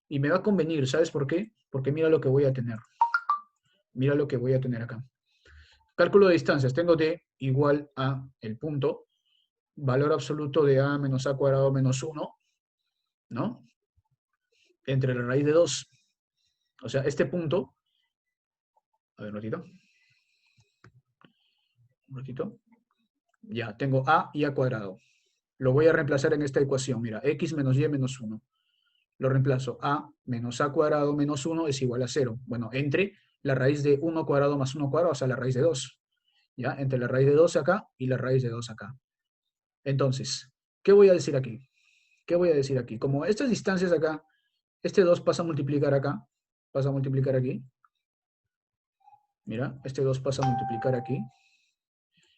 Y me va a convenir, ¿sabes por qué? Porque mira lo que voy a tener. Mira lo que voy a tener acá. Cálculo de distancias. Tengo D igual a el punto, valor absoluto de A menos A cuadrado menos 1, ¿no? Entre la raíz de 2. O sea, este punto A ver, un ratito. Un ratito. Ya, tengo a y a cuadrado. Lo voy a reemplazar en esta ecuación. Mira, x menos y menos 1. Lo reemplazo. A menos a cuadrado menos 1 es igual a 0. Bueno, entre la raíz de 1 cuadrado más 1 cuadrado, o sea, la raíz de 2. ¿Ya? Entre la raíz de 2 acá y la raíz de 2 acá. Entonces, ¿qué voy a decir aquí? ¿Qué voy a decir aquí? Como estas distancias acá, este 2 pasa a multiplicar acá, pasa a multiplicar aquí. Mira, este 2 pasa a multiplicar aquí.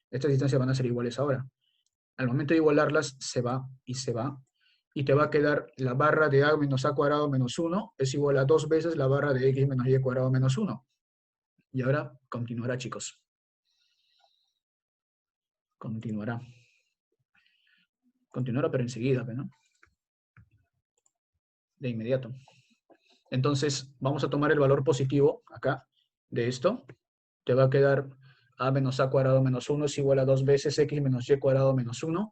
Estas distancias van a ser iguales ahora. Al momento de igualarlas, se va y se va. Y te va a quedar la barra de a menos a cuadrado menos 1 es igual a 2 veces la barra de x menos y cuadrado menos 1. Y ahora continuará, chicos. Continuará. Continuará, pero enseguida, ¿no? De inmediato. Entonces, vamos a tomar el valor positivo acá de esto. Te va a quedar a menos a cuadrado menos 1 es igual a 2 veces x menos y cuadrado menos 1.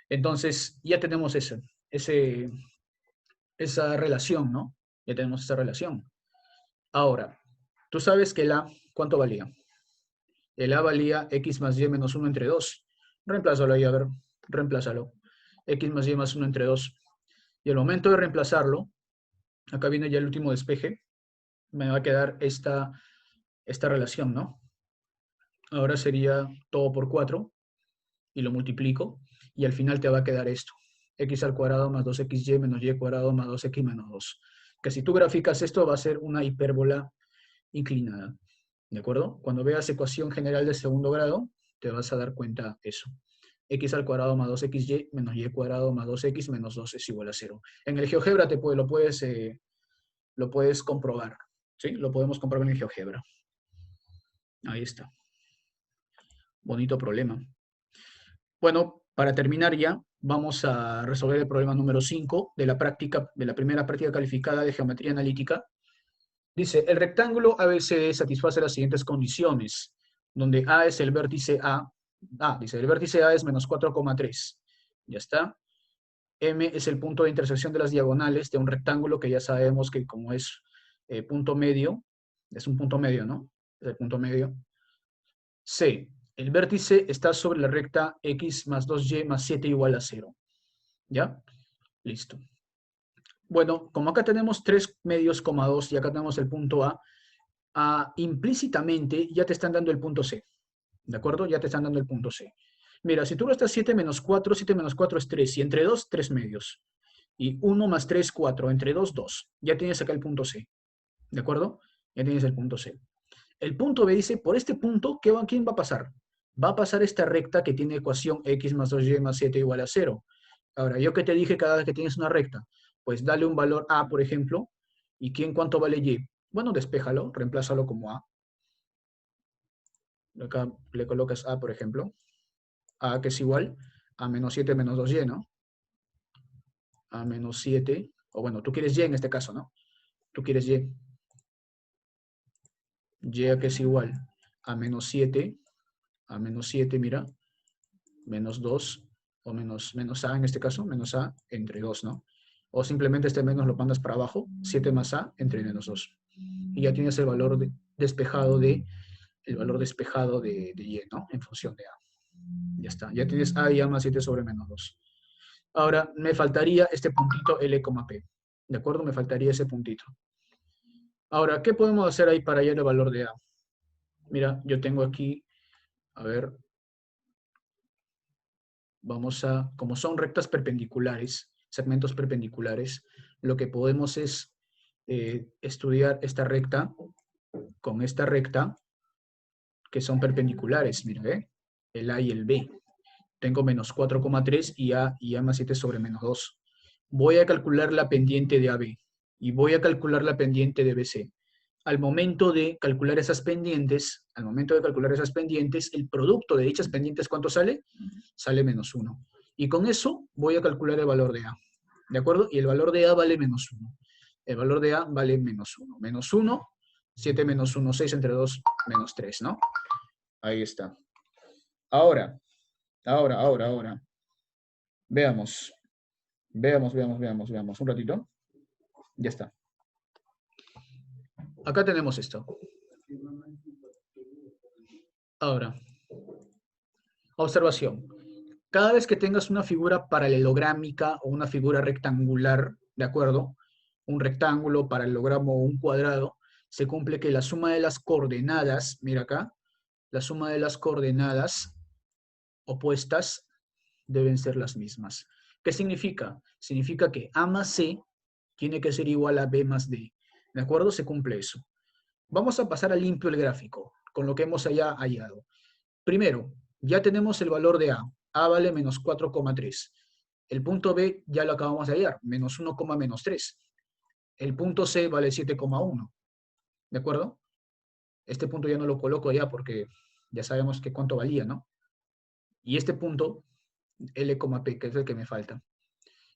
Entonces, ya tenemos esa relación, ¿no? Ya tenemos esa relación. Ahora, tú sabes que el a, ¿cuánto valía? El a valía x más y menos 1 entre 2. Reemplázalo ahí, a ver, reemplázalo. X más y más 1 entre 2. Y al momento de reemplazarlo, acá viene ya el último despeje, me va a quedar esta relación, ¿no? Ahora sería todo por 4 y lo multiplico y al final te va a quedar esto. X al cuadrado más 2xy menos y cuadrado más 2x menos 2. Que si tú graficas esto va a ser una hipérbola inclinada. ¿De acuerdo? Cuando veas ecuación general de segundo grado, te vas a dar cuenta eso. X al cuadrado más 2xy menos y cuadrado más 2x menos 2 es igual a 0. En el GeoGebra lo puedes comprobar. ¿Sí? Lo podemos comprobar en el GeoGebra. Ahí está. Bonito problema. Bueno, para terminar ya, vamos a resolver el problema número 5 de la primera práctica calificada de geometría analítica. Dice, el rectángulo ABCD satisface las siguientes condiciones, donde A es el vértice A. Dice, el vértice A es menos 4,3. Ya está. M es el punto de intersección de las diagonales de un rectángulo que ya sabemos que como es punto medio, es un punto medio, ¿no? Es el punto medio. C, el vértice está sobre la recta x más 2y más 7 igual a 0. ¿Ya? Listo. Bueno, como acá tenemos 3 medios, 2 y acá tenemos el punto A, implícitamente ya te están dando el punto C. ¿De acuerdo? Ya te están dando el punto C. Mira, si tú restas 7 menos 4, 7 menos 4 es 3. Y entre 2, 3 medios. Y 1 más 3, 4. Entre 2, 2. Ya tienes acá el punto C. ¿De acuerdo? Ya tienes el punto C. El punto B dice, por este punto, ¿quién va a pasar? Va a pasar esta recta que tiene ecuación x más 2y más 7 igual a 0. Ahora, yo que te dije cada vez que tienes una recta, pues dale un valor a, por ejemplo, ¿y cuánto vale y? Bueno, despéjalo, reemplázalo como a. Acá le colocas a, por ejemplo, a que es igual a menos 7 menos 2y, ¿no? A menos 7, o bueno, tú quieres y en este caso, ¿no? Tú quieres y. Y a que es igual a menos 7, mira, menos 2, o menos a en este caso, menos a entre 2, ¿no? O simplemente este menos lo mandas para abajo, 7 más a entre menos 2. Y ya tienes el valor despejado de y, ¿no? En función de a. Ya está, ya tienes a y a más 7 sobre menos 2. Ahora, me faltaría este puntito L, P. ¿De acuerdo? Me faltaría ese puntito. Ahora, ¿qué podemos hacer ahí para hallar el valor de a? Mira, yo tengo aquí, a ver, como son rectas perpendiculares, segmentos perpendiculares, lo que podemos es estudiar esta recta con esta recta, que son perpendiculares, mira, el A y el B. Tengo menos 4,3 y A más 7 sobre menos 2. Voy a calcular la pendiente de AB y voy a calcular la pendiente de BC. Al momento de calcular esas pendientes, el producto de dichas pendientes, ¿cuánto sale? Sale menos 1. Y con eso voy a calcular el valor de A. ¿De acuerdo? Y el valor de A vale menos 1. El valor de A vale menos 1. Menos 1, 7 menos 1, 6 entre 2, menos 3, ¿no? Ahí está. Ahora. Veamos. Un ratito. Ya está. Acá tenemos esto. Ahora, observación. Cada vez que tengas una figura paralelográmica o una figura rectangular, ¿de acuerdo? Un rectángulo, paralelogramo o un cuadrado, se cumple que la suma de las coordenadas, mira acá, la suma de las coordenadas opuestas deben ser las mismas. ¿Qué significa? Significa que A más C tiene que ser igual a B más D. ¿De acuerdo? Se cumple eso. Vamos a pasar a limpio el gráfico, con lo que hemos allá hallado. Primero, ya tenemos el valor de A. A vale menos 4,3. El punto B ya lo acabamos de hallar, menos 1,-3. El punto C vale 7,1. ¿De acuerdo? Este punto ya no lo coloco ya porque ya sabemos que cuánto valía, ¿no? Y este punto, L,P, que es el que me falta.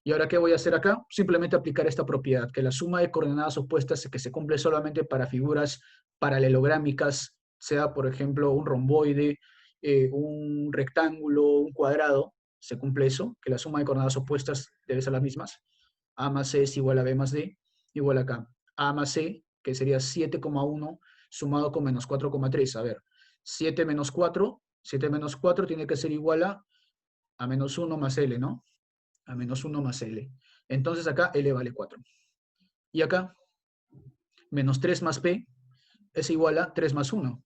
¿Y ahora qué voy a hacer acá? Simplemente aplicar esta propiedad, que la suma de coordenadas opuestas que se cumple solamente para figuras paralelográmicas, sea por ejemplo un romboide, un rectángulo, un cuadrado, se cumple eso, que la suma de coordenadas opuestas debe ser las mismas. A más C es igual a B más D, igual acá. A más C, que sería 7,1 sumado con menos 4,3. A ver, 7 menos 4 tiene que ser igual a menos 1 más L, ¿no? A menos 1 más L. Entonces acá L vale 4. Y acá, menos 3 más P es igual a 3 más 1.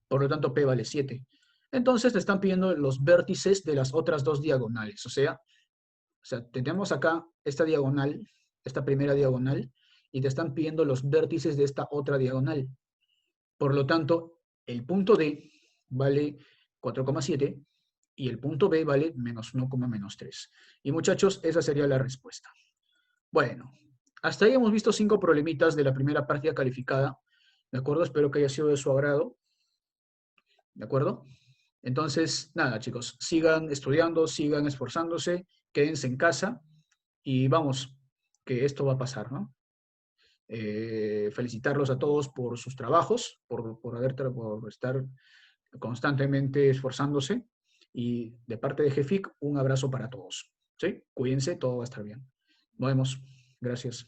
Por lo tanto, P vale 7. Entonces te están pidiendo los vértices de las otras dos diagonales. O sea, tenemos acá esta diagonal, esta primera diagonal, y te están pidiendo los vértices de esta otra diagonal. Por lo tanto, el punto D vale 4,7 y el punto B vale menos 1,-3. Y muchachos, esa sería la respuesta. Bueno, hasta ahí hemos visto 5 problemitas de la primera partida calificada. ¿De acuerdo? Espero que haya sido de su agrado. ¿De acuerdo? Entonces, nada, chicos, sigan estudiando, sigan esforzándose, quédense en casa y vamos, que esto va a pasar, ¿no? Felicitarlos a todos por sus trabajos, por estar constantemente esforzándose. Y de parte de GEFIC, un abrazo para todos. ¿Sí? Cuídense, todo va a estar bien. Nos vemos. Gracias.